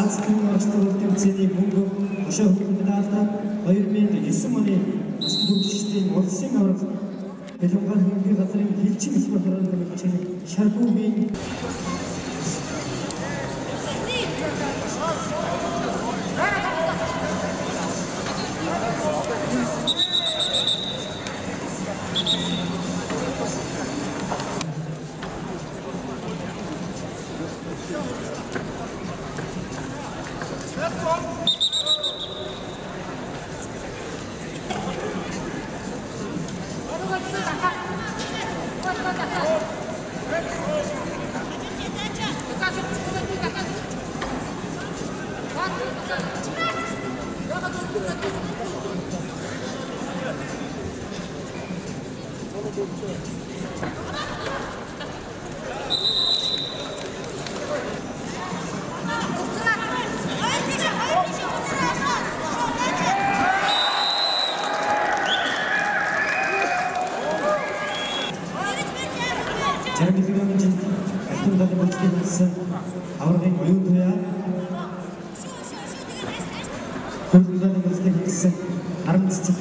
Азийн орчнууд тэмцээний мөнгө хошоо хөлбөмбөлөд 2009 оны нас дүүжчдийн улсын аварга Бэлэнгаан хэмжээ газрын хилчин спорт оролцооны Шаргуугийн аваргын оюун туяа хөлбөмбөлийн үлдэх гэсэн аран цэцэг